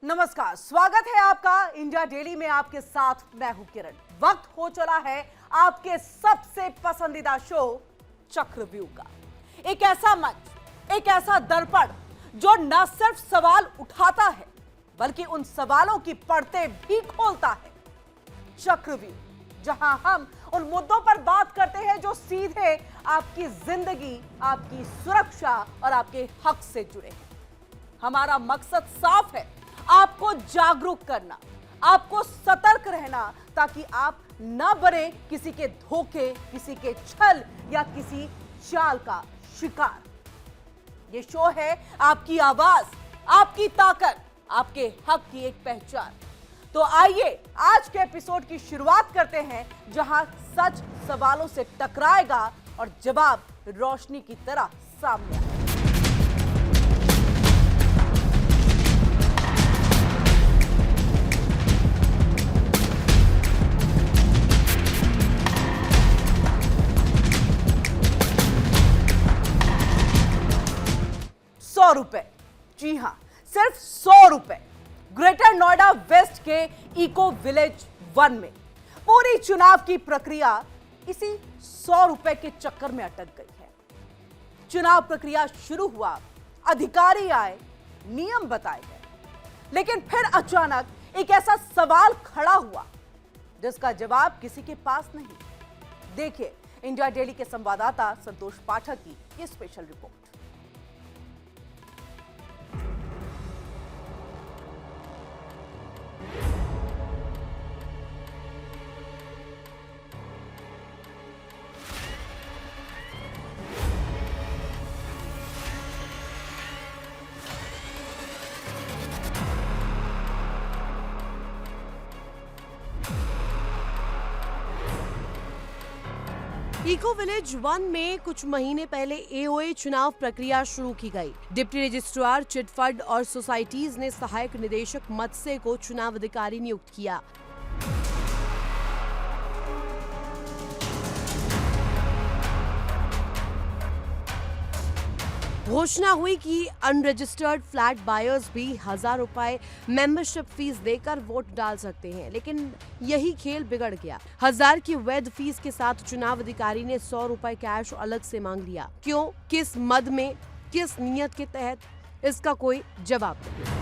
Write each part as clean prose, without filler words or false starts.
नमस्कार, स्वागत है आपका इंडिया डेली में। आपके साथ मैं हूं किरण। वक्त हो चला है आपके सबसे पसंदीदा शो चक्रव्यूह का। एक ऐसा मंच, एक ऐसा दर्पण जो न सिर्फ सवाल उठाता है बल्कि उन सवालों की परतें भी खोलता है। चक्रव्यूह, जहां हम उन मुद्दों पर बात करते हैं जो सीधे आपकी जिंदगी, आपकी सुरक्षा और आपके हक से जुड़े हैं। हमारा मकसद साफ है, आपको जागरूक करना, आपको सतर्क रहना, ताकि आप न बने किसी के धोखे, किसी के छल या किसी चाल का शिकार। ये शो है आपकी आवाज, आपकी ताकत, आपके हक की एक पहचान। तो आइए आज के एपिसोड की शुरुआत करते हैं, जहां सच सवालों से टकराएगा और जवाब रोशनी की तरह सामने आएगा। ₹100, जी हां, सिर्फ ₹100। ग्रेटर नोएडा वेस्ट के इको विलेज 1 में पूरी चुनाव की प्रक्रिया इसी ₹100 के चक्कर में अटक गई है। चुनाव प्रक्रिया शुरू हुआ, अधिकारी आए, नियम बताए गए, लेकिन फिर अचानक एक ऐसा सवाल खड़ा हुआ जिसका जवाब किसी के पास नहीं। देखिए इंडिया डेली के संवाददाता संतोष पाठक की ये स्पेशल रिपोर्ट। इको विलेज 1 में कुछ महीने पहले एओए चुनाव प्रक्रिया शुरू की गई। डिप्टी रजिस्ट्रार चिटफंड और सोसाइटीज ने सहायक निदेशक मत्स्य को चुनाव अधिकारी नियुक्त किया। घोषणा हुई कि अनरजिस्टर्ड फ्लैट बायर्स भी ₹1000 मेंबरशिप फीस देकर वोट डाल सकते हैं, लेकिन यही खेल बिगड़ गया। 1000 की वैध फीस के साथ चुनाव अधिकारी ने ₹100 कैश अलग से मांग लिया। क्यों, किस मद में, किस नियत के तहत, इसका कोई जवाब नहीं।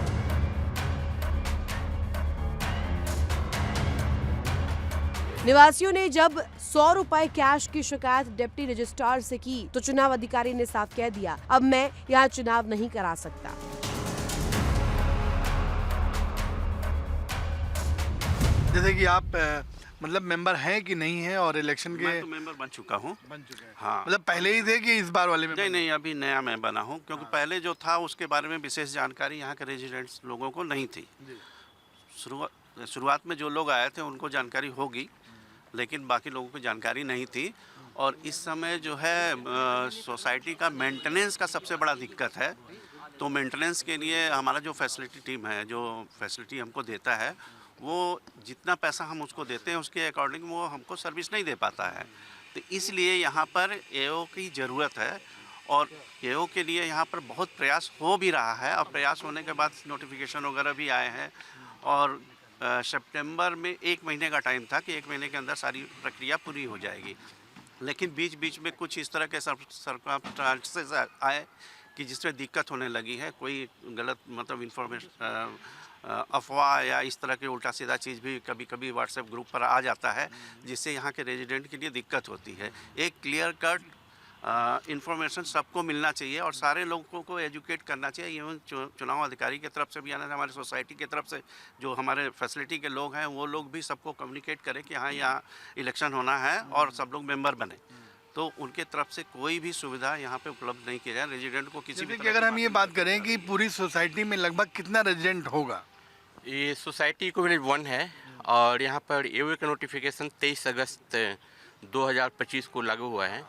निवासियों ने जब ₹100 कैश की शिकायत डिप्टी रजिस्ट्रार से की तो चुनाव अधिकारी ने साफ कह दिया, अब मैं यहाँ चुनाव नहीं करा सकता। जैसे कि आप मतलब मेंबर हैं कि नहीं हैं, और इलेक्शन के मैं तो मेंबर बन चुका हूँ। बन चुके हैं। हाँ, मतलब पहले ही थे कि इस बार वाले में? नहीं, अभी नया मैं बना हूँ, क्योंकि पहले जो था उसके बारे में विशेष जानकारी यहाँ के रेजिडेंट्स लोगों को नहीं थी। शुरुआत में जो लोग आए थे उनको जानकारी होगी, लेकिन बाकी लोगों को जानकारी नहीं थी। और इस समय जो है सोसाइटी का मेंटेनेंस का सबसे बड़ा दिक्कत है। तो मेंटेनेंस के लिए हमारा जो फैसिलिटी टीम है, जो फैसिलिटी हमको देता है, वो जितना पैसा हम उसको देते हैं उसके अकॉर्डिंग वो हमको सर्विस नहीं दे पाता है। तो इसलिए यहाँ पर एओ की ज़रूरत है, और एओ के लिए यहाँ पर बहुत प्रयास हो भी रहा है, और प्रयास होने के बाद नोटिफिकेशन वगैरह भी आए हैं। और सितंबर में 1 महीने का टाइम था कि 1 महीने के अंदर सारी प्रक्रिया पूरी हो जाएगी, लेकिन बीच बीच में कुछ इस तरह के सर्कमस्टेंसेस आए कि जिसमें दिक्कत होने लगी है। कोई गलत मतलब इन्फॉर्मेशन, अफवाह या इस तरह के उल्टा सीधा चीज़ भी कभी कभी व्हाट्सएप ग्रुप पर आ जाता है, जिससे यहाँ के रेजिडेंट के लिए दिक्कत होती है। एक क्लियर कट इन्फॉर्मेशन सबको मिलना चाहिए और सारे लोगों को एजुकेट करना चाहिए। इवन चुनाव अधिकारी की तरफ से भी, यानी हमारे सोसाइटी की तरफ से जो हमारे फैसिलिटी के लोग हैं वो लोग भी सबको कम्युनिकेट करें कि हाँ यहाँ इलेक्शन होना है और सब लोग मेंबर बने। तो उनके तरफ से कोई भी सुविधा यहाँ पे उपलब्ध नहीं की जाए रेजिडेंट को किसी भी। अगर हम ये बात करें कि पूरी सोसाइटी में लगभग कितना रेजिडेंट होगा? ये सोसाइटी इको विलेज 1 है, और यहाँ पर एओए का नोटिफिकेशन 23 अगस्त 2025 को लागू हुआ है।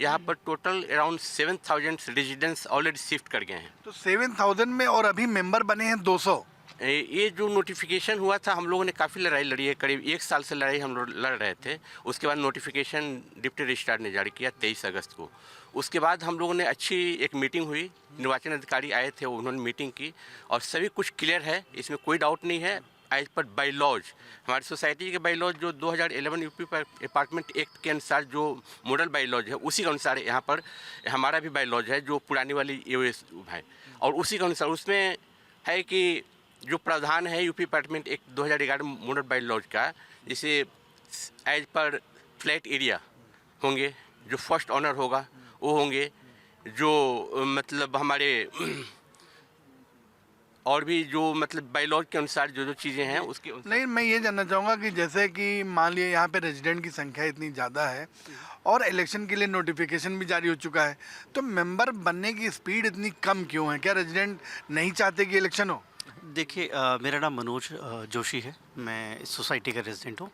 यहाँ पर total around 7000 residents already shift कर गए हैं। तो 7000 में और अभी मेंबर बने हैं 200। ये जो नोटिफिकेशन हुआ था, हम लोगों ने काफ़ी लड़ाई लड़ी है, करीब 1 साल से लड़ाई हम लोग लड़ रहे थे। उसके बाद नोटिफिकेशन डिप्टी रजिस्ट्रार ने जारी किया 23 अगस्त को। उसके बाद हम लोगों ने अच्छी एक मीटिंग हुई, निर्वाचन अधिकारी आए थे, उन्होंने मीटिंग की और सभी कुछ क्लियर है, इसमें कोई डाउट नहीं है। एज पर बाई लॉज, हमारी सोसाइटी के बाई लॉज जो 2011 यूपी अपार्टमेंट एक्ट के अनुसार जो मॉडल बाई लॉज है, उसी के अनुसार यहाँ पर हमारा भी बाई लॉज है जो पुरानी वाली एओएस है, और उसी के अनुसार उसमें है कि जो प्रावधान है UP apartment act 2011 model bylaws का, जिसे एज पर फ्लैट एरिया होंगे, जो फर्स्ट ऑनर होगा वो होंगे, जो मतलब हमारे और भी जो मतलब बायलॉज के अनुसार जो जो चीज़ें हैं उसके नहीं, मैं ये जानना चाहूँगा कि जैसे कि मान लिया यहाँ पे रेजिडेंट की संख्या इतनी ज़्यादा है और इलेक्शन के लिए नोटिफिकेशन भी जारी हो चुका है, तो मेंबर बनने की स्पीड इतनी कम क्यों है? क्या रेजिडेंट नहीं चाहते कि इलेक्शन हो? देखिए, मेरा नाम मनोज जोशी है, मैं इस सोसाइटी का रेजिडेंट हूँ।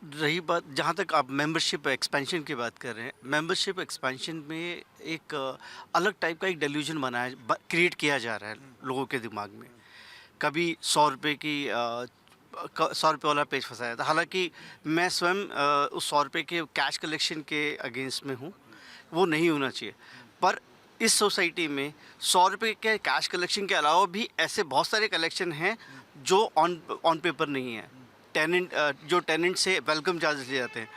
रही बात, जहाँ तक आप मेंबरशिप एक्सपेंशन की बात कर रहे हैं, मेंबरशिप एक्सपेंशन में एक अलग टाइप का एक डेल्यूजन क्रिएट किया जा रहा है लोगों के दिमाग में। कभी 100 रुपये की 100 रुपये वाला पेज फंसाया था, हालांकि मैं स्वयं उस 100 रुपये के कैश कलेक्शन के अगेंस्ट में हूँ, वो नहीं होना चाहिए। पर इस सोसाइटी में 100 रुपये के कैश कलेक्शन के अलावा भी ऐसे बहुत सारे कलेक्शन हैं जो ऑन पेपर नहीं है। जो टेनेंट से वेलकम चार्जेस ले जाते हैं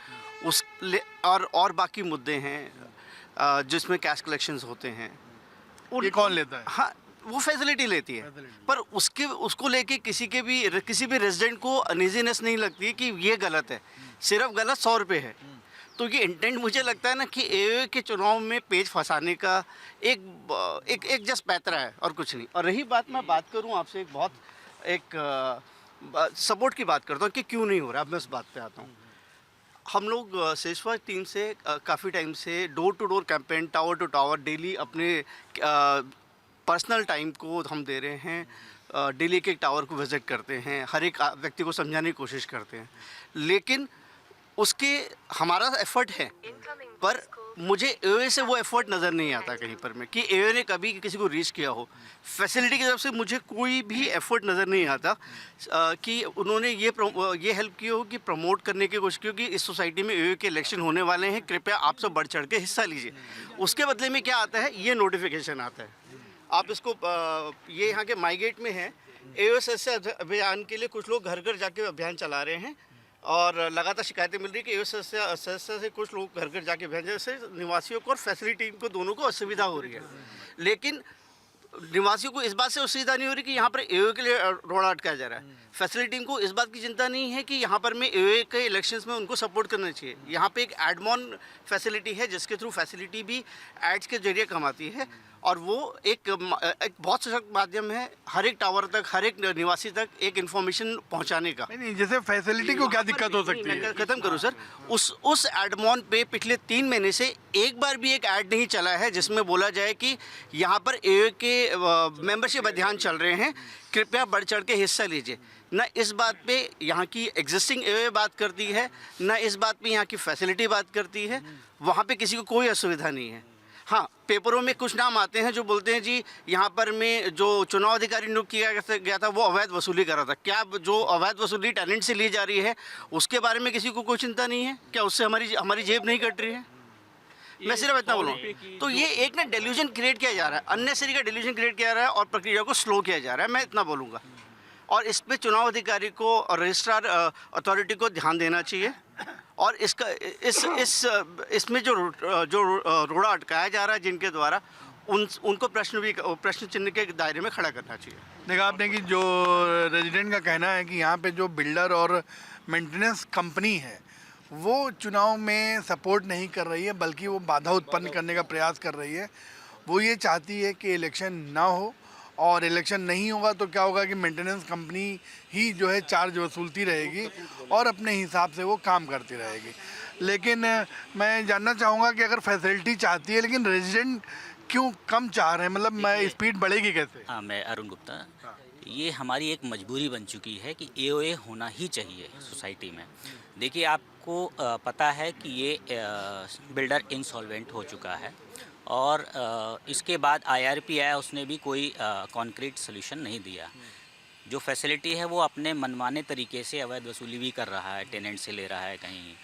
और बाकी मुद्दे हैं जिसमें कैश कलेक्शंस होते हैं। ये कौन लेता है? हाँ, वो फैसिलिटी लेती है, पर उसको लेके किसी भी रेजिडेंट को अनईजीनेस नहीं लगती कि ये गलत है, सिर्फ गलत 100 रुपये है। तो ये इंटेंट मुझे लगता है ना कि एओए के चुनाव में पेज फंसाने का एक जस्ट पैतरा है और कुछ नहीं। और रही बात, मैं बात करूँ आपसे एक सपोर्ट की बात करता हूँ कि क्यों नहीं हो रहा। अब मैं उस बात पे आता हूँ। हम लोग सेशवा टीम से काफ़ी टाइम से door to door campaign, tower to tower, daily अपने पर्सनल टाइम को हम दे रहे हैं। डेली के टावर को विज़िट करते हैं, हर एक व्यक्ति को समझाने की कोशिश करते हैं, लेकिन उसके हमारा एफर्ट है, पर मुझे एओए से वो एफर्ट नज़र नहीं आता कहीं पर में कि एओए ने कभी किसी को रीच किया हो। फैसिलिटी की तरफ से मुझे कोई भी एफर्ट नज़र नहीं आता कि उन्होंने ये हेल्प की हो कि प्रमोट करने की कोशिश की हो कि इस सोसाइटी में एओए के इलेक्शन होने वाले हैं, कृपया आप सब बढ़ चढ़ के हिस्सा लीजिए। उसके बदले में क्या आता है, ये नोटिफिकेशन आता है। आप इसको ये यहाँ के माईगेट में है, एओए सदस्य अभियान के लिए कुछ लोग घर घर जाके अभियान चला रहे हैं और लगातार शिकायतें मिल रही है कि एओए सदस्य से कुछ लोग घर घर जाके भेजने से निवासियों को और फैसिलिटी को दोनों को असुविधा हो रही है। लेकिन निवासियों को इस बात से असुविधा नहीं हो रही कि यहाँ पर एओए के लिए रोड़ा अटकाया जा रहा है। फैसिलिटी को इस बात की चिंता नहीं है कि यहाँ पर में एओए के इलेक्शंस में उनको सपोर्ट करना चाहिए। यहाँ पे एक एडमॉन फैसिलिटी है जिसके थ्रू फैसिलिटी भी एड्स के जरिए कमाती है और वो एक बहुत सशक्त माध्यम है हर एक टावर तक, हर एक निवासी तक एक इन्फॉर्मेशन पहुंचाने का। नहीं, जैसे फैसिलिटी को क्या दिक्कत हो सकती है? खत्म करूं सर, उस एडमॉन पे पिछले 3 महीने से एक बार भी एक ऐड नहीं चला है जिसमें बोला जाए कि यहाँ पर एओए के मेंबरशिप अभियान चल रहे हैं, कृपया बढ़ चढ़ के हिस्सा लीजिए। न इस बात पे यहाँ की एग्जिस्टिंग एओए बात करती है, न इस बात पे यहाँ की फैसिलिटी बात करती है। वहाँ पे किसी को कोई असुविधा नहीं है। हाँ, पेपरों में कुछ नाम आते हैं जो बोलते हैं जी यहाँ पर में जो चुनाव अधिकारी नियुक्त किया गया था वो अवैध वसूली कर रहा था। क्या जो अवैध वसूली टैलेंट से ली जा रही है उसके बारे में किसी को कोई चिंता नहीं है? क्या उससे हमारी जेब नहीं कट रही है? मैं सिर्फ इतना बोलूँ। तो ये एक ना डेल्यूजन क्रिएट किया जा रहा है, अननेसेसरी का डेल्यूजन क्रिएट किया जा रहा है और प्रक्रिया को स्लो किया जा रहा है। मैं इतना बोलूँगा और इस पर चुनाव अधिकारी को और रजिस्ट्रार अथॉरिटी को ध्यान देना चाहिए और इसका इसमें जो रोड़ा अटकाया जा रहा है जिनके द्वारा उनको प्रश्न चिन्ह के दायरे में खड़ा करना चाहिए। देखा आपने कि जो रेजिडेंट का कहना है कि यहाँ पे जो बिल्डर और मेंटेनेंस कंपनी है वो चुनाव में सपोर्ट नहीं कर रही है बल्कि वो बाधा उत्पन्न करने का प्रयास कर रही है। वो ये चाहती है कि इलेक्शन ना हो और इलेक्शन नहीं होगा तो क्या होगा कि मेंटेनेंस कंपनी ही जो है चार्ज वसूलती रहेगी और अपने हिसाब से वो काम करती रहेगी। लेकिन मैं जानना चाहूँगा कि अगर फैसिलिटी चाहती है लेकिन रेजिडेंट क्यों कम चाह रहे हैं, मतलब मैं स्पीड बढ़ेगी कैसे? हाँ, मैं अरुण गुप्ता। ये हमारी एक मजबूरी बन चुकी है कि एओए होना ही चाहिए सोसाइटी में। देखिए, आपको पता है कि ये बिल्डर इंसॉल्वेंट हो चुका है और इसके बाद आईआरपी आया, उसने भी कोई कॉन्क्रीट सोल्यूशन नहीं दिया। जो फैसिलिटी है वो अपने मनमाने तरीके से अवैध वसूली भी कर रहा है, टेनेंट से ले रहा है, कहीं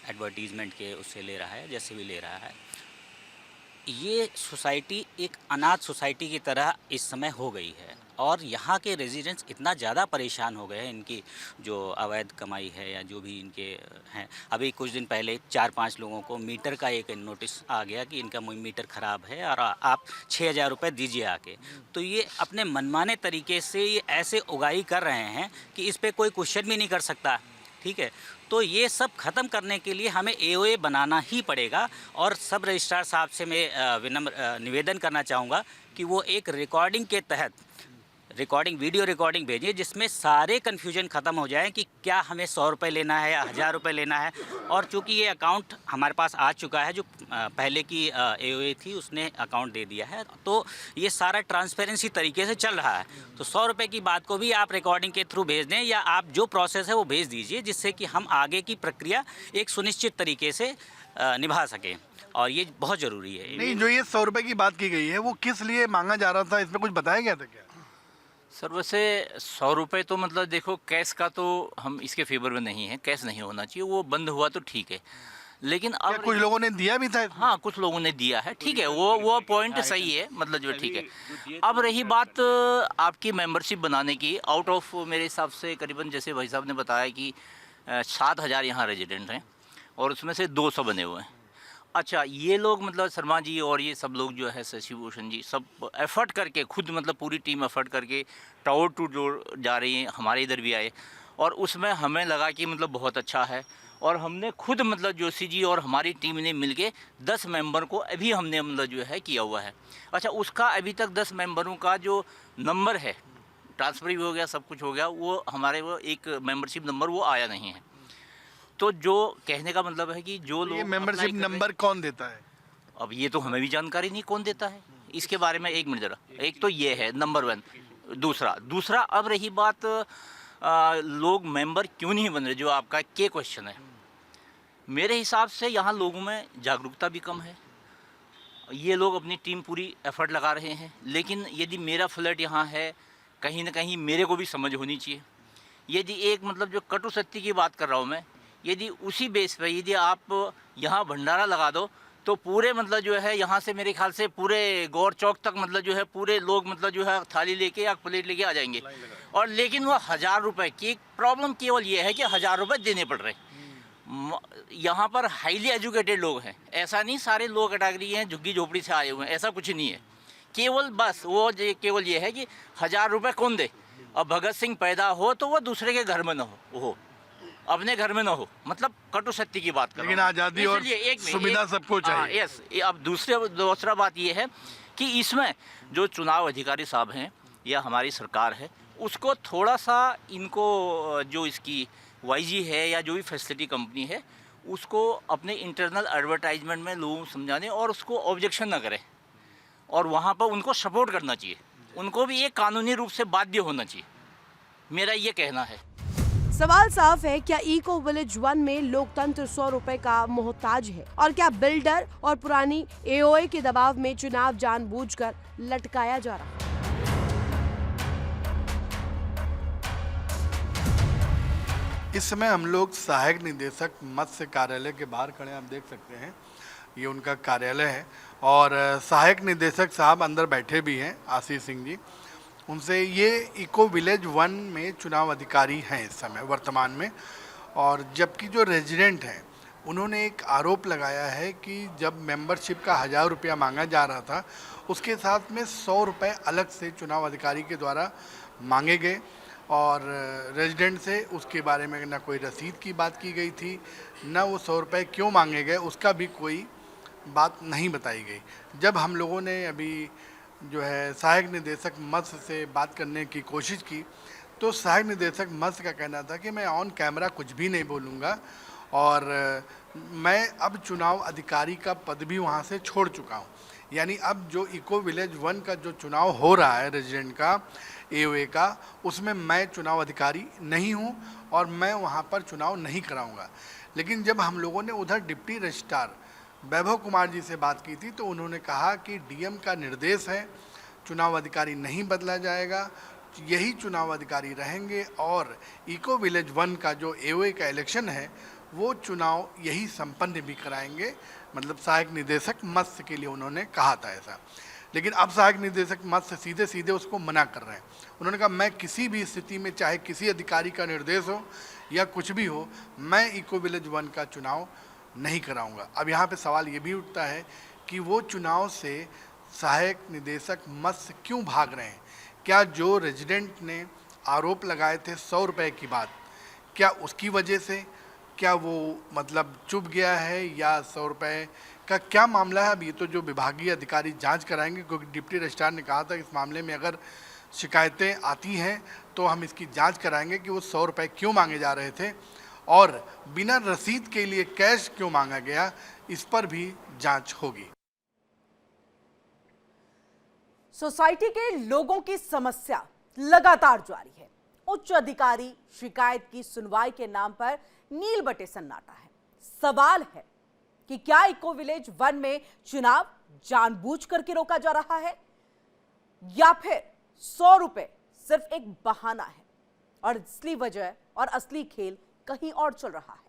एडवर्टीज़मेंट के उससे ले रहा है, जैसे भी ले रहा है। ये सोसाइटी एक अनाथ सोसाइटी की तरह इस समय हो गई है और यहाँ के रेजिडेंट्स इतना ज़्यादा परेशान हो गए हैं इनकी जो अवैध कमाई है या जो भी इनके हैं। अभी कुछ दिन पहले 4-5 लोगों को मीटर का एक नोटिस आ गया कि इनका मीटर ख़राब है और आप 6,000 रुपये दीजिए आके। तो ये अपने मनमाने तरीके से ये ऐसे उगाही कर रहे हैं कि इस पर कोई क्वेश्चन भी नहीं कर सकता। ठीक है, तो ये सब ख़त्म करने के लिए हमें एओए बनाना ही पड़ेगा। और सब रजिस्ट्रार साहब से मैं विनम्र निवेदन करना चाहूँगा कि वो एक रिकॉर्डिंग के तहत वीडियो रिकॉर्डिंग भेजिए जिसमें सारे कन्फ्यूजन ख़त्म हो जाए कि क्या हमें 100 रुपये लेना है या 1000 रुपये लेना है। और चूँकि ये अकाउंट हमारे पास आ चुका है, जो पहले की एओए थी उसने अकाउंट दे दिया है, तो ये सारा ट्रांसपेरेंसी तरीके से चल रहा है। तो 100 रुपये की बात को भी आप रिकॉर्डिंग के थ्रू भेज दें या आप जो प्रोसेस है वो भेज दीजिए, जिससे कि हम आगे की प्रक्रिया एक सुनिश्चित तरीके से निभा सकें। और ये बहुत ज़रूरी है। नहीं, जो ये 100 रुपये की बात की गई है वो किस लिए मांगा जा रहा था, इसमें कुछ बताया गया था क्या? सर वैसे 100 रुपये तो मतलब देखो कैश का तो हम इसके फेवर में नहीं है, कैश नहीं होना चाहिए, वो बंद हुआ तो ठीक है। लेकिन अब कुछ लोगों ने दिया भी था इसमें? हाँ, कुछ लोगों ने दिया है, ठीक है, वो पॉइंट सही है, मतलब जो ठीक है। अब रही बात आपकी मेंबरशिप बनाने की, आउट ऑफ मेरे हिसाब से करीबन जैसे भाई साहब ने बताया कि 7,000 यहाँ रेजिडेंट हैं और उसमें से 200 बने हुए हैं। अच्छा, ये लोग मतलब शर्मा जी और ये सब लोग जो है शशि भूषण जी सब एफर्ट करके खुद मतलब पूरी टीम एफर्ट करके टावर टू डोर जा रही है, हमारे इधर भी आए और उसमें हमें लगा कि मतलब बहुत अच्छा है। और हमने खुद मतलब जोशी जी और हमारी टीम ने मिलके 10 मेंबर को अभी हमने मतलब जो है किया हुआ है। अच्छा, उसका अभी तक 10 मेंबरों का जो नंबर है, ट्रांसफ़र भी हो गया, सब कुछ हो गया, वो हमारे वो एक मेंबरशिप नंबर वो आया नहीं है। तो जो कहने का मतलब है कि जो लोग मेंबरशिप नंबर कौन देता है? अब ये तो हमें भी जानकारी नहीं कौन देता है इसके बारे में। एक मिनट ज़रा, एक तो ये है नंबर 1। दूसरा अब रही बात लोग मेंबर क्यों नहीं बन रहे, जो आपका के क्वेश्चन है, मेरे हिसाब से यहाँ लोगों में जागरूकता भी कम है। ये लोग अपनी टीम पूरी एफर्ट लगा रहे हैं, लेकिन यदि मेरा फ्लैट यहाँ है, कहीं ना कहीं मेरे को भी समझ होनी चाहिए। यदि एक मतलब जो कटु सत्य की बात कर रहा हूँ मैं, यदि उसी बेस पे यदि आप यहाँ भंडारा लगा दो तो पूरे मतलब जो है यहाँ से मेरे ख्याल से पूरे गौर चौक तक मतलब जो है पूरे लोग मतलब जो है थाली लेके या प्लेट लेके आ जाएंगे। और लेकिन वो 1000 रुपये की प्रॉब्लम केवल ये है कि 1000 रुपये देने पड़ रहे। यहाँ पर हाईली एजुकेटेड लोग हैं, ऐसा नहीं सारे लोग कैटेगरी हैं झुग्गी झोपड़ी से आए हुए हैं, ऐसा कुछ नहीं है। केवल बस वो केवल ये है कि 1000 रुपये कौन दे। अब भगत सिंह पैदा हो तो वो दूसरे के घर में न हो, अपने घर में ना हो, मतलब कटु सत्य की बात कर रहा हूं। लेकिन आज़ादी और सुविधा सबको चाहिए। यस, अब दूसरा बात ये है कि इसमें जो चुनाव अधिकारी साहब हैं या हमारी सरकार है, उसको थोड़ा सा इनको जो इसकी वाईजी है या जो भी फैसिलिटी कंपनी है, उसको अपने इंटरनल एडवर्टाइजमेंट में लोगों को समझाने और उसको ऑब्जेक्शन ना करें और वहाँ पर उनको सपोर्ट करना चाहिए। उनको भी ये कानूनी रूप से बाध्य होना चाहिए, मेरा ये कहना है। सवाल साफ है, क्या इको विलेज 1 में लोकतंत्र 100 रुपए का मोहताज है? और क्या बिल्डर और पुरानी एओए के दबाव में चुनाव जानबूझकर लटकाया जा रहा है? इस समय हम लोग सहायक निदेशक मत्स्य कार्यालय के बाहर खड़े हैं, आप देख सकते हैं ये उनका कार्यालय है और सहायक निदेशक साहब अंदर बैठे भी हैं, आशीष सिंह जी। उनसे ये इको विलेज 1 में चुनाव अधिकारी हैं इस समय वर्तमान में। और जबकि जो रेजिडेंट हैं उन्होंने एक आरोप लगाया है कि जब मेंबरशिप का 1000 रुपया मांगा जा रहा था, उसके साथ में 100 रुपये अलग से चुनाव अधिकारी के द्वारा मांगे गए और रेजिडेंट से उसके बारे में ना कोई रसीद की बात की गई थी, ना वो 100 रुपये क्यों मांगे गए उसका भी कोई बात नहीं बताई गई। जब हम लोगों ने अभी जो है सहायक निदेशक मत्स्य से बात करने की कोशिश की तो सहायक निदेशक मत्स्य का कहना था कि मैं ऑन कैमरा कुछ भी नहीं बोलूँगा और मैं अब चुनाव अधिकारी का पद भी वहाँ से छोड़ चुका हूँ। यानी अब जो इको विलेज 1 का जो चुनाव हो रहा है रेजिडेंट का, एओए का, उसमें मैं चुनाव अधिकारी नहीं हूँ और मैं वहाँ पर चुनाव नहीं कराऊँगा। लेकिन जब हम लोगों ने उधर डिप्टी रजिस्ट्रार वैभव कुमार जी से बात की थी तो उन्होंने कहा कि डीएम का निर्देश है, चुनाव अधिकारी नहीं बदला जाएगा, यही चुनाव अधिकारी रहेंगे और इको विलेज 1 का जो एओए का इलेक्शन है वो चुनाव यही संपन्न भी कराएंगे। मतलब सहायक निदेशक मत्स्य के लिए उन्होंने कहा था ऐसा, लेकिन अब सहायक निदेशक मत्स्य सीधे सीधे उसको मना कर रहे हैं। उन्होंने कहा मैं किसी भी स्थिति में, चाहे किसी अधिकारी का निर्देश हो या कुछ भी हो, मैं इको विलेज 1 का चुनाव नहीं कराऊंगा। अब यहाँ पे सवाल ये भी उठता है कि वो चुनाव से सहायक निदेशक मत्स्य क्यों भाग रहे हैं? क्या जो रेजिडेंट ने आरोप लगाए थे 100 रुपये की बात, क्या उसकी वजह से क्या वो मतलब चुप गया है या 100 रुपये का क्या मामला है? अब ये तो जो विभागीय अधिकारी जांच कराएंगे, क्योंकि डिप्टी रजिस्ट्रार ने कहा था इस मामले में अगर शिकायतें आती हैं तो हम इसकी जांच कराएंगे कि वो 100 रुपये क्यों मांगे जा रहे थे और बिना रसीद के लिए कैश क्यों मांगा गया, इस पर भी जांच होगी। सोसाइटी के लोगों की समस्या लगातार जारी है। उच्च अधिकारी शिकायत की सुनवाई के नाम पर नील बटे सन्नाटा है। सवाल है कि क्या इको विलेज 1 में चुनाव जानबूझ करके रोका जा रहा है या फिर 100 रुपए सिर्फ एक बहाना है और असली वजह और असली खेल कहीं और चल रहा है।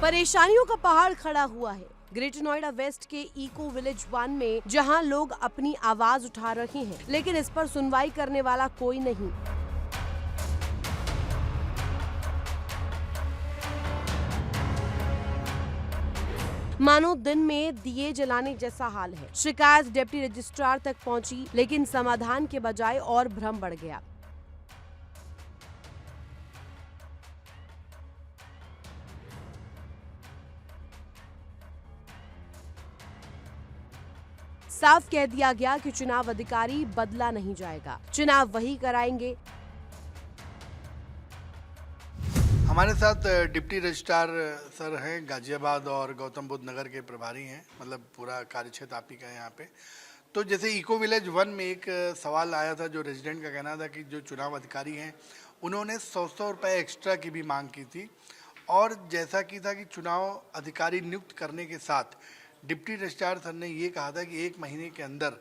परेशानियों का पहाड़ खड़ा हुआ है ग्रेटर नोएडा वेस्ट के इको विलेज 1 में, जहां लोग अपनी आवाज उठा रहे हैं, लेकिन इस पर सुनवाई करने वाला कोई नहीं। मानो दिन में दिए जलाने जैसा हाल है। शिकायत डिप्टी रजिस्ट्रार तक पहुंची, लेकिन समाधान के बजाय और भ्रम बढ़ गया। साफ कह दिया गया कि चुनाव अधिकारी बदला नहीं जाएगा, चुनाव वही कराएंगे। हमारे साथ डिप्टी रजिस्ट्रार सर हैं गाजियाबाद और गौतम बुद्ध नगर के प्रभारी हैं, मतलब पूरा कार्यक्षेत्र आप ही का है यहाँ पे। तो जैसे इको विलेज 1 में एक सवाल आया था, जो रेजिडेंट का कहना था कि जो चुनाव अधिकारी हैं उन्होंने 100 रुपये एक्स्ट्रा की भी मांग की थी, और जैसा कि था कि चुनाव अधिकारी नियुक्त करने के साथ डिप्टी रजिस्ट्रार सर ने ये कहा था कि 1 महीने के अंदर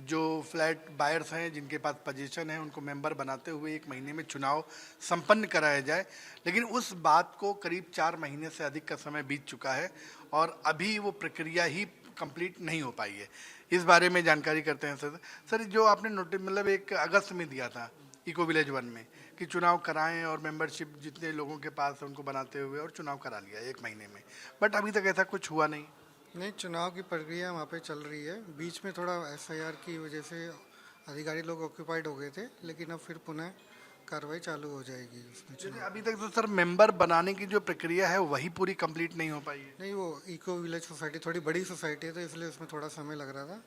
जो फ्लैट बायर्स हैं जिनके पास पोजीशन है उनको मेंबर बनाते हुए 1 महीने में चुनाव संपन्न कराया जाए। लेकिन उस बात को करीब 4 महीने से अधिक का समय बीत चुका है और अभी वो प्रक्रिया ही कंप्लीट नहीं हो पाई है। इस बारे में जानकारी करते हैं सर। सर, जो आपने नोटिस मतलब 1 अगस्त में दिया था इको विलेज 1 में कि चुनाव कराएं और मेंबरशिप जितने लोगों के पास उनको बनाते हुए और चुनाव करा लिया 1 महीने में, बट अभी तक ऐसा कुछ हुआ नहीं। नहीं, चुनाव की प्रक्रिया वहाँ पे चल रही है। बीच में थोड़ा एफआईआर की वजह से अधिकारी लोग ऑक्यूपाइड हो गए थे, लेकिन अब फिर पुनः कार्रवाई चालू हो जाएगी उसमें। जैसे अभी तक तो सर मेंबर बनाने की जो प्रक्रिया है वही पूरी कंप्लीट नहीं हो पाई है। नहीं, वो इको विलेज सोसाइटी थोड़ी बड़ी सोसाइटी है तो इसलिए उसमें थोड़ा समय लग रहा था।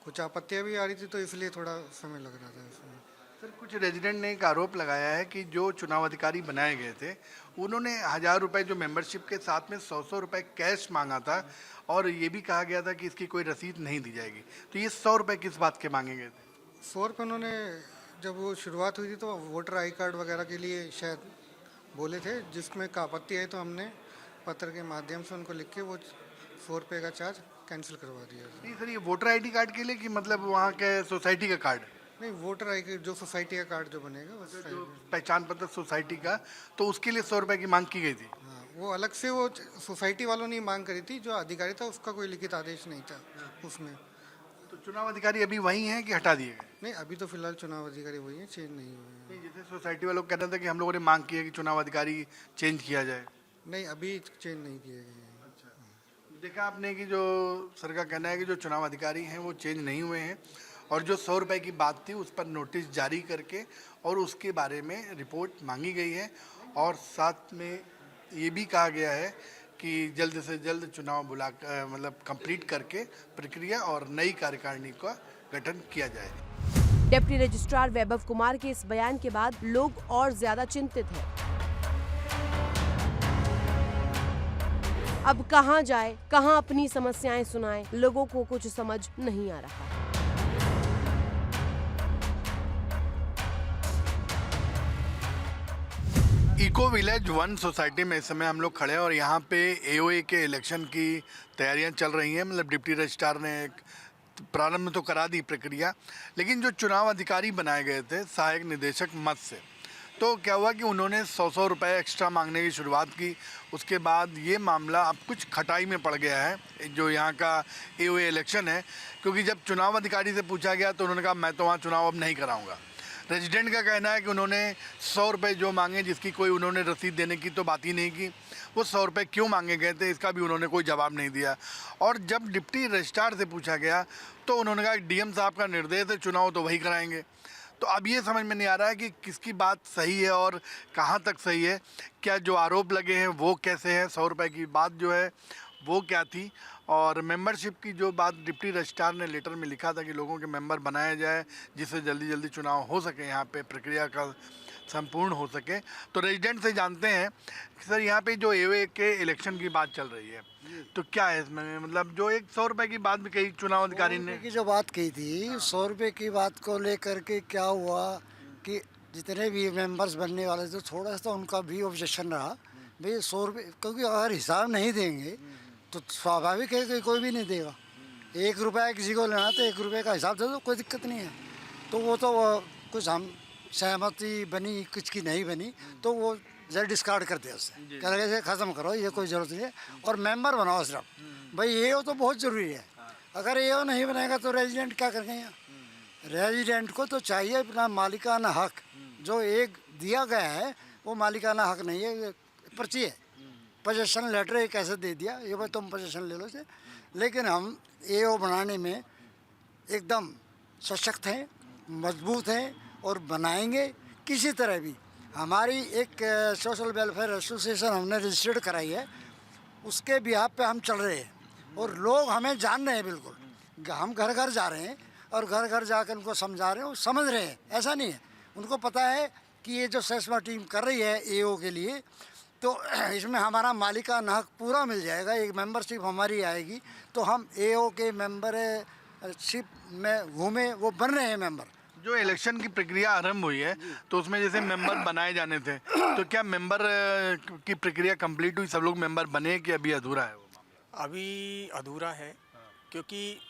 कुछ आपत्तियाँ भी आ रही थी तो इसलिए थोड़ा समय लग रहा था उसमें। सर, कुछ रेजिडेंट ने एक आरोप लगाया है कि जो चुनाव अधिकारी बनाए गए थे उन्होंने 1000 रुपये जो मेंबरशिप के साथ में 100 रुपये कैश मांगा था, और ये भी कहा गया था कि इसकी कोई रसीद नहीं दी जाएगी। तो ये 100 रुपये किस बात के मांगे गए थे? 100 रुपये उन्होंने, जब वो शुरुआत हुई थी तो वोटर आई कार्ड वगैरह के लिए शायद बोले थे, जिसमें का आपत्ति आई तो हमने पत्र के माध्यम से उनको लिख के वो 100 रुपये का चार्ज कैंसिल करवा दिया। नहीं सर, ये वोटर आईडी कार्ड के लिए कि मतलब वहाँ के सोसाइटी का कार्ड? नहीं, वोटर आई कार्ड जो सोसाइटी का कार्ड जो बनेगा जो पहचान पत्र सोसाइटी का, तो उसके लिए 100 रुपये की मांग की गई थी। हाँ, वो अलग से वो सोसाइटी वालों ने मांग करी थी, जो अधिकारी था उसका कोई लिखित आदेश नहीं था उसमें। तो चुनाव अधिकारी अभी वही हैं कि हटा दिए गए? नहीं, अभी तो फिलहाल चुनाव अधिकारी वही हैं, चेंज नहीं हुए हैं। नहीं, जैसे सोसाइटी वालों कहते थे कि हम लोगों ने मांग की है कि चुनाव अधिकारी चेंज किया जाए। नहीं, अभी चेंज नहीं किए गए हैं। अच्छा, देखा आपने कि जो सर का कहना है कि जो चुनाव अधिकारी हैं वो चेंज नहीं हुए हैं, और जो 100 रुपये की बात थी उस पर नोटिस जारी करके और उसके बारे में रिपोर्ट मांगी गई है, और साथ में ये भी कहा गया है कि जल्द से जल्द चुनाव मतलब कंप्लीट करके प्रक्रिया और नई कार्यकारिणी का गठन किया जाए। डिप्टी रजिस्ट्रार वैभव कुमार के इस बयान के बाद लोग और ज्यादा चिंतित हैं। अब कहां जाए, कहां अपनी समस्याएं सुनाएं, लोगों को कुछ समझ नहीं आ रहा। इको विलेज 1 सोसाइटी में इस समय हम लोग खड़े हैं और यहाँ पे एओए के इलेक्शन की तैयारियां चल रही हैं। मतलब डिप्टी रजिस्ट्रार ने एक प्रारंभ तो करा दी प्रक्रिया, लेकिन जो चुनाव अधिकारी बनाए गए थे सहायक निदेशक मत से, तो क्या हुआ कि उन्होंने 100 रुपये एक्स्ट्रा मांगने की शुरुआत की। उसके बाद ये मामला अब कुछ खटाई में पड़ गया है जो यहाँ का एओए इलेक्शन है, क्योंकि जब चुनाव अधिकारी से पूछा गया तो उन्होंने कहा मैं तो वहाँ चुनाव अब नहीं कराऊंगा। रेजिडेंट का कहना है कि उन्होंने 100 रुपये जो मांगे, जिसकी कोई उन्होंने रसीद देने की तो बात ही नहीं की, वो 100 रुपये क्यों मांगे गए थे इसका भी उन्होंने कोई जवाब नहीं दिया। और जब डिप्टी रजिस्ट्रार से पूछा गया तो उन्होंने कहा डीएम साहब का निर्देश है, चुनाव तो वही कराएंगे। तो अब ये समझ में नहीं आ रहा है कि किसकी बात सही है और कहाँ तक सही है। क्या जो आरोप लगे हैं वो कैसे हैं, 100 रुपये की बात जो है वो क्या थी, और मेंबरशिप की जो बात डिप्टी रजिस्ट्रार ने लेटर में लिखा था कि लोगों के मेंबर बनाया जाए जिससे जल्दी जल्दी चुनाव हो सके, यहाँ पे प्रक्रिया का संपूर्ण हो सके। तो रेजिडेंट से जानते हैं कि सर यहाँ पे जो एओए के इलेक्शन की बात चल रही है तो क्या है इसमें, मतलब जो एक 100 रुपये की बात भी कही चुनाव अधिकारी ने, की जो बात कही थी 100 रुपये की बात को लेकर के क्या हुआ कि जितने भी मेंबर्स बनने वाले थे थोड़ा सा उनका भी ऑब्जेक्शन रहा भाई 100 रुपये, क्योंकि अगर हिसाब नहीं देंगे तो स्वाभाविक है कि कोई भी नहीं देगा। 1 रुपया किसी को लेना तो 1 रुपये का हिसाब दे दो, कोई दिक्कत नहीं है। तो वो तो कुछ हम सहमति बनी कुछ की नहीं बनी तो वो जरा डिस्कार्ड कर दिया उससे, कह रहे ख़त्म करो, ये कोई ज़रूरत नहीं है और मेंबर बनाओ सिर्फ। भाई ये तो बहुत ज़रूरी है, अगर ये नहीं बनेगा तो रेजिडेंट क्या करेंगे यहाँ। रेजिडेंट को तो चाहिए अपना मालिकाना हक, जो एक दिया गया है वो मालिकाना हक नहीं है, ये पर्ची है, पोजीशन लेटर एक ऐसे दे दिया, ये भाई तुम पोजीशन ले लो से। लेकिन हम एओ बनाने में एकदम सशक्त हैं, मजबूत हैं और बनाएंगे किसी तरह भी। हमारी एक सोशल वेलफेयर एसोसिएशन हमने रजिस्टर्ड कराई है, उसके बिहाफ पे हम चल रहे हैं और लोग हमें जान रहे हैं बिल्कुल। हम घर घर जा रहे हैं और घर घर जाकर उनको समझा रहे हैं, वो समझ रहे हैं, ऐसा नहीं है। उनको पता है कि ये जो सेस्मा टीम कर रही है एओ के लिए, तो इसमें हमारा मालिकाना हक पूरा मिल जाएगा। एक मेंबरशिप हमारी आएगी तो हम एओ के मेंबरशिप में घूमे, वो बन रहे हैं मेंबर। जो इलेक्शन की प्रक्रिया आरंभ हुई है तो उसमें जैसे मेंबर बनाए जाने थे, तो क्या मेंबर की प्रक्रिया कंप्लीट हुई, सब लोग मेंबर बने कि अभी अधूरा है वो? अभी अधूरा है, क्योंकि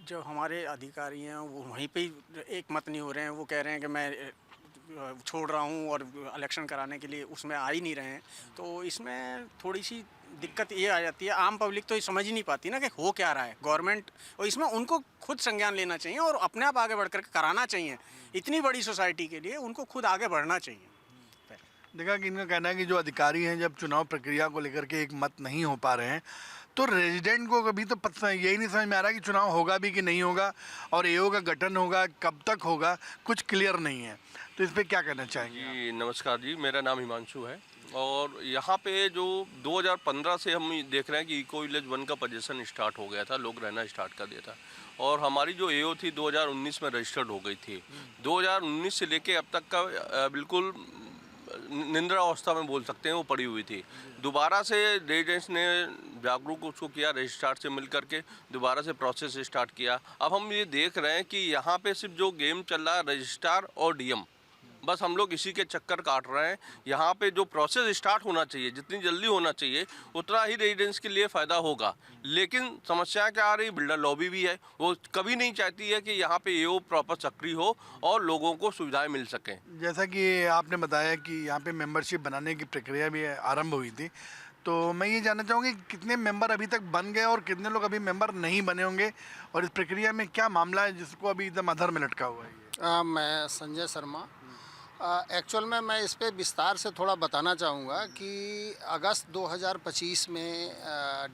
जो हमारे अधिकारी हैं वो वहीं पे एक मत नहीं हो रहे हैं। वो कह रहे हैं कि मैं छोड़ रहा हूं और इलेक्शन कराने के लिए उसमें आ ही नहीं रहे हैं। तो इसमें थोड़ी सी दिक्कत ये आ जाती है, आम पब्लिक तो ये समझ ही नहीं पाती ना कि हो क्या रहा है गवर्नमेंट, और इसमें उनको खुद संज्ञान लेना चाहिए और अपने आप आगे बढ़ कर कराना चाहिए। इतनी बड़ी सोसाइटी के लिए उनको खुद आगे बढ़ना चाहिए। देखा कि इनका कहना है कि जो अधिकारी हैं जब चुनाव प्रक्रिया को लेकर के एक मत नहीं हो पा रहे हैं तो रेजिडेंट को कभी तो पता यही नहीं समझ में आ रहा कि चुनाव होगा भी कि नहीं होगा और एओ का गठन होगा कब तक होगा, कुछ क्लियर नहीं है। तो इस पर क्या कहना चाहेंगे? जी नमस्कार जी, मेरा नाम हिमांशु है और यहाँ पे जो 2015 से हम देख रहे हैं कि इको विलेज 1 का पोजीशन स्टार्ट हो गया था, लोग रहना स्टार्ट कर दिया था और हमारी जो एओ थी 2019 में रजिस्टर्ड हो गई थी। 2019 से लेके अब तक का बिल्कुल निंद्रा अवस्था में बोल सकते हैं वो पड़ी हुई थी। दोबारा से रेजिडेंट्स ने जागरूक उसको किया, रजिस्ट्रार से मिल करके दोबारा से प्रोसेस स्टार्ट किया। अब हम ये देख रहे हैं कि यहाँ पे सिर्फ जो गेम चल रहा है रजिस्ट्रार और डीएम, बस हम लोग इसी के चक्कर काट रहे हैं। यहाँ पे जो प्रोसेस स्टार्ट होना चाहिए, जितनी जल्दी होना चाहिए उतना ही रेजिडेंट्स के लिए फ़ायदा होगा। लेकिन समस्या क्या आ रही, बिल्डर लॉबी भी है, वो कभी नहीं चाहती है कि यहाँ पे एओ प्रॉपर सक्रिय हो और लोगों को सुविधाएं मिल सकें। जैसा कि आपने बताया कि यहाँ पे मेंबरशिप बनाने की प्रक्रिया भी आरंभ हुई थी, तो मैं ये जानना चाहूँगी कितने मेंबर अभी तक बन गए और कितने लोग अभी मेंबर नहीं बने होंगे और इस प्रक्रिया में क्या मामला है जिसको अभी एकदम अधर में लटका हुआ है? मैं संजय शर्मा। एक्चुअल में मैं इस पे विस्तार से थोड़ा बताना चाहूँगा कि अगस्त 2025 में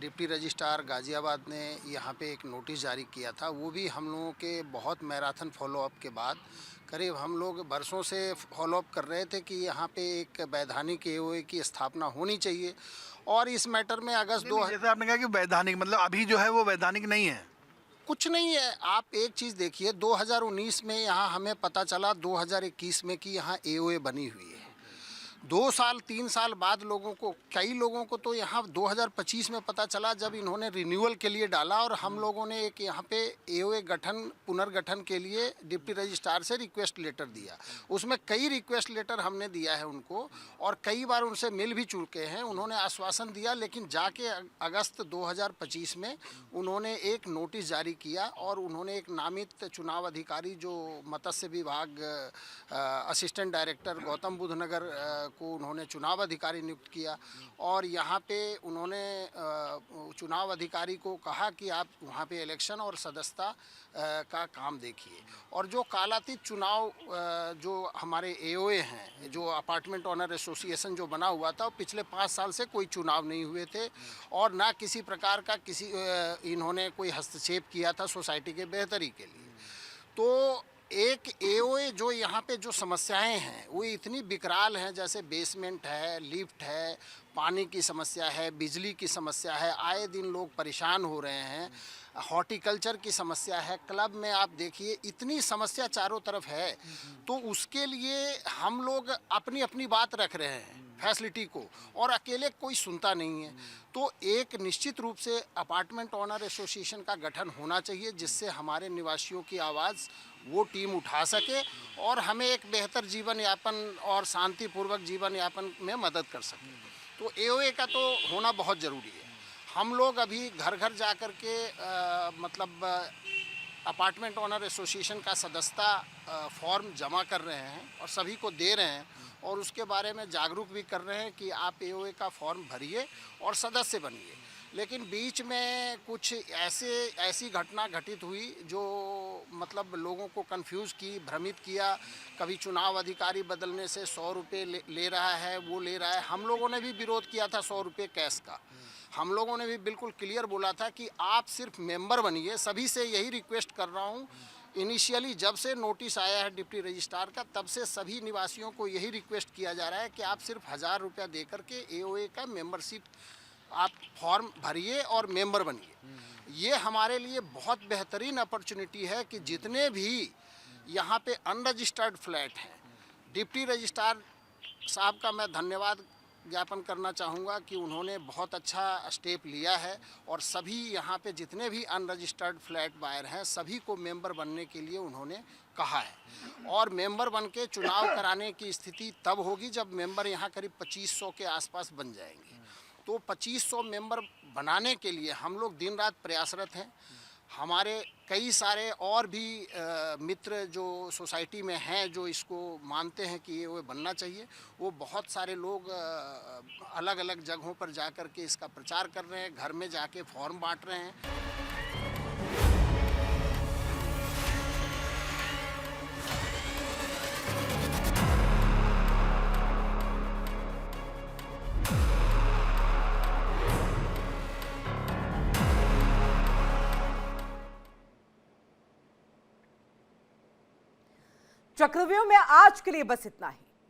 डिप्टी रजिस्ट्रार गाज़ियाबाद ने यहाँ पे एक नोटिस जारी किया था। वो भी हम लोगों के बहुत मैराथन फॉलोअप के बाद, करीब हम लोग बरसों से फॉलोअप कर रहे थे कि यहाँ पे एक वैधानिक एओए की स्थापना होनी चाहिए। और इस मैटर में अगस्त 2000 जैसे आपने कहा कि वैधानिक, मतलब अभी जो है वो वैधानिक नहीं है। कुछ नहीं है। आप एक चीज़ देखिए, 2019 में यहाँ हमें पता चला 2021 में कि यहाँ एओए बनी हुई है। 2 साल 3 साल बाद कई लोगों को तो यहाँ 2025 में पता चला जब इन्होंने रिन्यूअल के लिए डाला, और हम लोगों ने एक यहाँ पे एओए पुनर्गठन के लिए डिप्टी रजिस्ट्रार से रिक्वेस्ट लेटर दिया। उसमें कई रिक्वेस्ट लेटर हमने दिया है उनको, और कई बार उनसे मिल भी चुके हैं। उन्होंने आश्वासन दिया, लेकिन जाके अगस्त 2025 में उन्होंने एक नोटिस जारी किया, और उन्होंने एक नामित चुनाव अधिकारी जो मत्स्य विभाग असिस्टेंट डायरेक्टर गौतम बुद्ध नगर को उन्होंने चुनाव अधिकारी नियुक्त किया, और यहाँ पे उन्होंने चुनाव अधिकारी को कहा कि आप वहाँ पे इलेक्शन और सदस्यता का काम देखिए। और जो कालातीत चुनाव जो हमारे एओए हैं, जो अपार्टमेंट ओनर एसोसिएशन जो बना हुआ था, पिछले 5 साल से कोई चुनाव नहीं हुए थे, और ना किसी प्रकार का इन्होंने कोई हस्तक्षेप किया था सोसाइटी के बेहतरी के लिए। तो एक एओए जो यहाँ पे जो समस्याएं हैं वो इतनी विकराल हैं, जैसे बेसमेंट है, लिफ्ट है, पानी की समस्या है, बिजली की समस्या है, आए दिन लोग परेशान हो रहे हैं, हॉर्टिकल्चर की समस्या है, क्लब में आप देखिए इतनी समस्या चारों तरफ है। तो उसके लिए हम लोग अपनी अपनी बात रख रहे हैं फैसिलिटी को, और अकेले कोई सुनता नहीं है। तो एक निश्चित रूप से अपार्टमेंट ओनर एसोसिएशन का गठन होना चाहिए, जिससे हमारे निवासियों की आवाज़ वो टीम उठा सके और हमें एक बेहतर जीवन यापन और शांतिपूर्वक जीवन यापन में मदद कर सके। तो एओए का तो होना बहुत ज़रूरी है। हम लोग अभी घर घर जा कर के मतलब अपार्टमेंट ओनर एसोसिएशन का सदस्यता फॉर्म जमा कर रहे हैं और सभी को दे रहे हैं, और उसके बारे में जागरूक भी कर रहे हैं कि आप एओए का फॉर्म भरिए और सदस्य बनिए। लेकिन बीच में कुछ ऐसी घटना घटित हुई जो मतलब लोगों को कंफ्यूज की, भ्रमित किया। कभी चुनाव अधिकारी बदलने से 100 रुपये ले रहा है, वो ले रहा है। हम लोगों ने भी विरोध किया था 100 रुपये कैश का। हम लोगों ने भी बिल्कुल क्लियर बोला था कि आप सिर्फ मेंबर बनिए। सभी से यही रिक्वेस्ट कर रहा हूँ। इनिशियली जब से नोटिस आया है डिप्टी रजिस्ट्रार का, तब से सभी निवासियों को यही रिक्वेस्ट किया जा रहा है कि आप सिर्फ 1000 रुपया दे करके एओए का मेंबरशिप आप फॉर्म भरिए और मेंबर बनिए। ये हमारे लिए बहुत बेहतरीन अपॉर्चुनिटी है कि जितने भी यहाँ पे अनरजिस्टर्ड फ्लैट हैं, डिप्टी रजिस्ट्रार साहब का मैं धन्यवाद ज्ञापन करना चाहूँगा कि उन्होंने बहुत अच्छा स्टेप लिया है, और सभी यहाँ पे जितने भी अनरजिस्टर्ड फ्लैट बायर हैं सभी को मेंबर बनने के लिए उन्होंने कहा है। और मेंबर बन के चुनाव कराने की स्थिति तब होगी जब मेंबर यहाँ करीब 2500 के आसपास बन जाएंगे। तो 2500 मेंबर बनाने के लिए हम लोग दिन रात प्रयासरत हैं। हमारे कई सारे और भी मित्र जो सोसाइटी में हैं जो इसको मानते हैं कि ये वो बनना चाहिए, वो बहुत सारे लोग अलग अलग जगहों पर जा कर के इसका प्रचार कर रहे हैं, घर में जाके फॉर्म बांट रहे हैं। चक्रव्यूह में आज के लिए बस इतना ही।